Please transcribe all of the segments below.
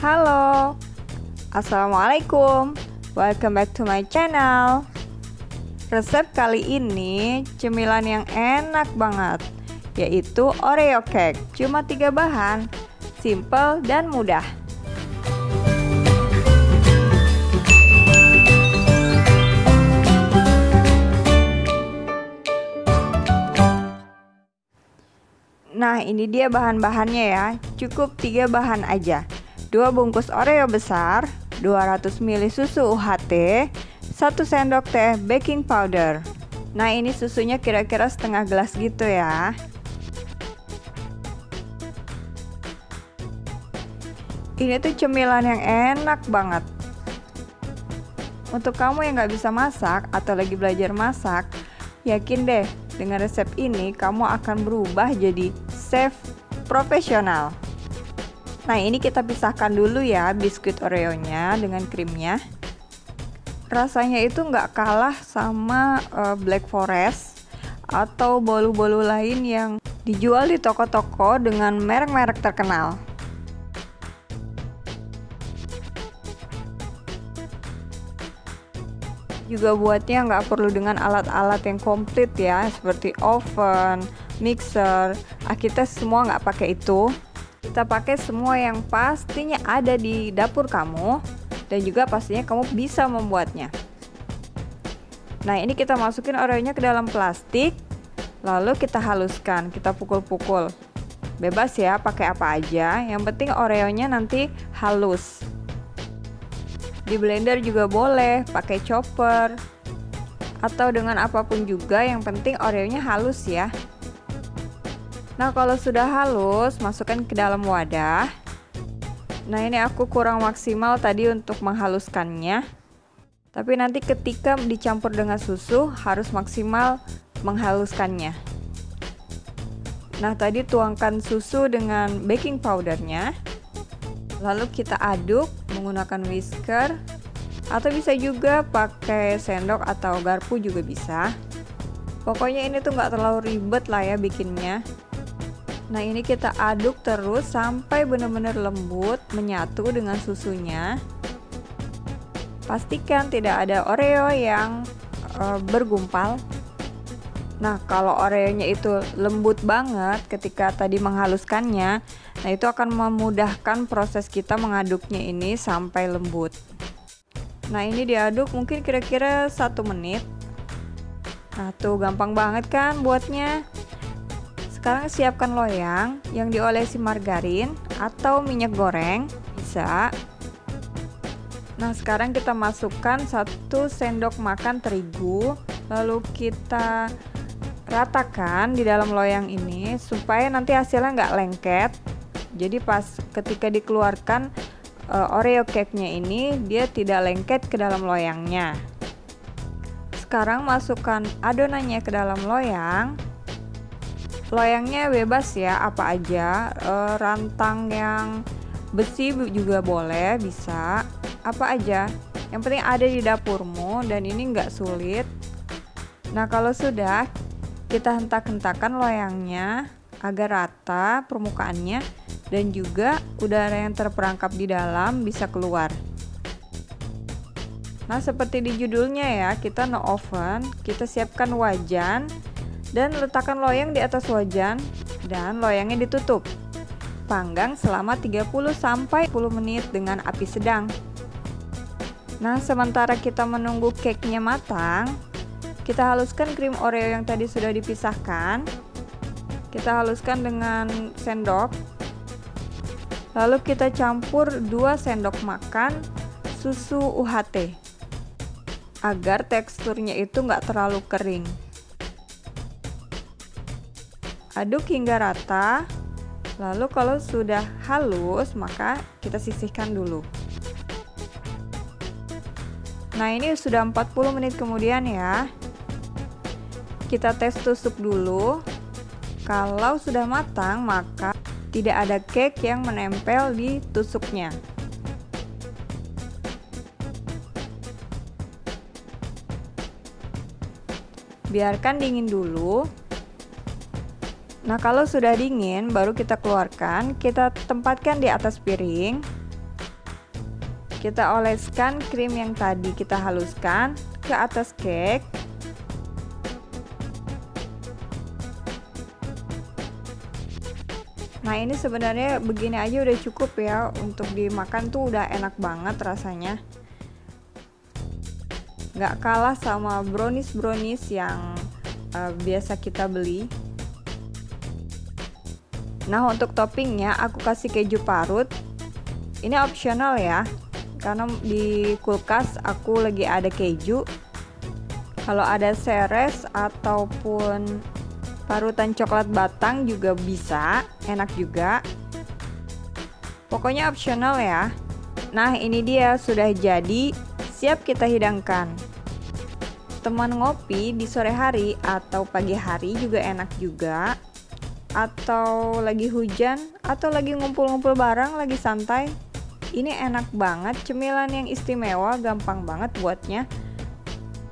Halo, Assalamualaikum. Welcome back to my channel. Resep kali ini cemilan yang enak banget, yaitu Oreo cake. Cuma 3 bahan, simple dan mudah. Nah, ini dia bahan-bahannya ya. Cukup 3 bahan aja. 2 bungkus Oreo besar, 200 ml susu UHT, 1 sendok teh baking powder. Nah, ini susunya kira-kira setengah gelas gitu ya. Ini tuh cemilan yang enak banget. Untuk kamu yang gak bisa masak atau lagi belajar masak, yakin deh dengan resep ini kamu akan berubah jadi chef profesional. Nah, ini kita pisahkan dulu ya biskuit Oreo-nya dengan krimnya. Rasanya itu nggak kalah sama Black Forest atau bolu-bolu lain yang dijual di toko-toko dengan merek-merek terkenal. Juga buatnya nggak perlu dengan alat-alat yang komplit ya, seperti oven, mixer. Kita semua nggak pakai itu. Kita pakai semua yang pastinya ada di dapur kamu dan juga pastinya kamu bisa membuatnya. Nah, ini kita masukin Oreo-nya ke dalam plastik, lalu kita haluskan, kita pukul-pukul. Bebas ya, pakai apa aja, yang penting Oreo-nya nanti halus. Di blender juga boleh, pakai chopper atau dengan apapun juga, yang penting Oreo-nya halus ya. Nah, kalau sudah halus, masukkan ke dalam wadah. Nah, ini aku kurang maksimal tadi untuk menghaluskannya. Tapi nanti ketika dicampur dengan susu, harus maksimal menghaluskannya. Nah, tadi tuangkan susu dengan baking powdernya. Lalu kita aduk menggunakan whisker. Atau bisa juga pakai sendok atau garpu juga bisa. Pokoknya ini tuh nggak terlalu ribet lah ya bikinnya. Nah, ini kita aduk terus sampai benar-benar lembut menyatu dengan susunya. Pastikan tidak ada Oreo yang bergumpal. Nah, kalau Oreo-nya itu lembut banget ketika tadi menghaluskannya, nah itu akan memudahkan proses kita mengaduknya ini sampai lembut. Nah, ini diaduk mungkin kira-kira 1 menit. Nah, tuh gampang banget kan buatnya. Sekarang siapkan loyang yang diolesi margarin atau minyak goreng, bisa. Nah, sekarang kita masukkan 1 sendok makan terigu, lalu kita ratakan di dalam loyang ini supaya nanti hasilnya nggak lengket. Jadi pas ketika dikeluarkan Oreo cake-nya ini, dia tidak lengket ke dalam loyangnya. Sekarang masukkan adonannya ke dalam loyang. Loyangnya bebas ya, apa aja, rantang yang besi juga boleh, bisa, apa aja, yang penting ada di dapurmu dan ini nggak sulit. Nah, kalau sudah, kita hentak-hentakan loyangnya agar rata permukaannya dan juga udara yang terperangkap di dalam bisa keluar. Nah, seperti di judulnya ya, kita no oven, kita siapkan wajan dan letakkan loyang di atas wajan dan loyangnya ditutup. Panggang selama 30-40 menit dengan api sedang. Nah, sementara kita menunggu cake-nya matang, kita haluskan krim Oreo yang tadi sudah dipisahkan. Kita haluskan dengan sendok. Lalu kita campur 2 sendok makan susu UHT agar teksturnya itu nggak terlalu kering. Aduk hingga rata. Lalu kalau sudah halus, maka kita sisihkan dulu. Nah, ini sudah 40 menit kemudian ya. Kita tes tusuk dulu. Kalau sudah matang, maka tidak ada cake yang menempel di tusuknya. Biarkan dingin dulu. Nah, kalau sudah dingin baru kita keluarkan, kita tempatkan di atas piring. Kita oleskan krim yang tadi kita haluskan ke atas cake. Nah, ini sebenarnya begini aja udah cukup ya, untuk dimakan tuh udah enak banget rasanya. Nggak kalah sama brownies yang biasa kita beli. Nah, untuk toppingnya aku kasih keju parut. Ini opsional ya, karena di kulkas aku lagi ada keju. Kalau ada seres ataupun parutan coklat batang juga bisa, enak juga. Pokoknya opsional ya. Nah, ini dia sudah jadi, siap kita hidangkan. Teman ngopi di sore hari atau pagi hari juga enak juga. Atau lagi hujan, atau lagi ngumpul-ngumpul bareng, lagi santai. Ini enak banget, cemilan yang istimewa, gampang banget buatnya.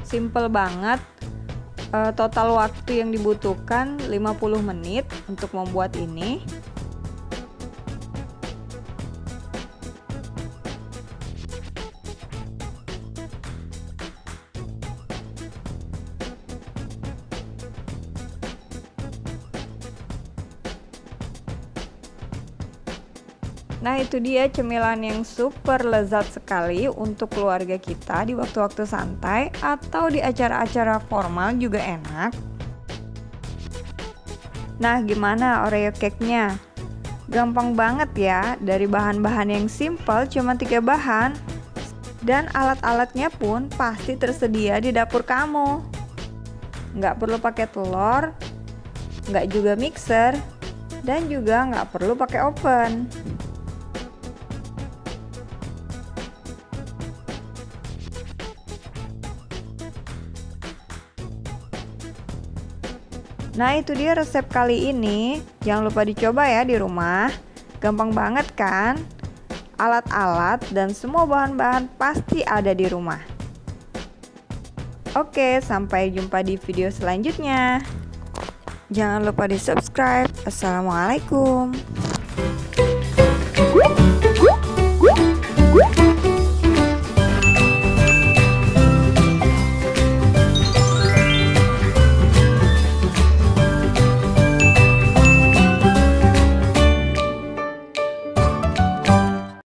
Simple banget. Total waktu yang dibutuhkan 50 menit untuk membuat ini. Nah, itu dia cemilan yang super lezat sekali untuk keluarga kita di waktu-waktu santai atau di acara-acara formal juga enak. Nah, gimana Oreo cake-nya? Gampang banget ya, dari bahan-bahan yang simple cuma 3 bahan. Dan alat-alatnya pun pasti tersedia di dapur kamu. Nggak perlu pakai telur, nggak juga mixer, dan juga nggak perlu pakai oven. Nah, itu dia resep kali ini. Jangan lupa dicoba ya di rumah. Gampang banget kan? Alat-alat dan semua bahan-bahan pasti ada di rumah. Oke, sampai jumpa di video selanjutnya. Jangan lupa di subscribe. Assalamualaikum.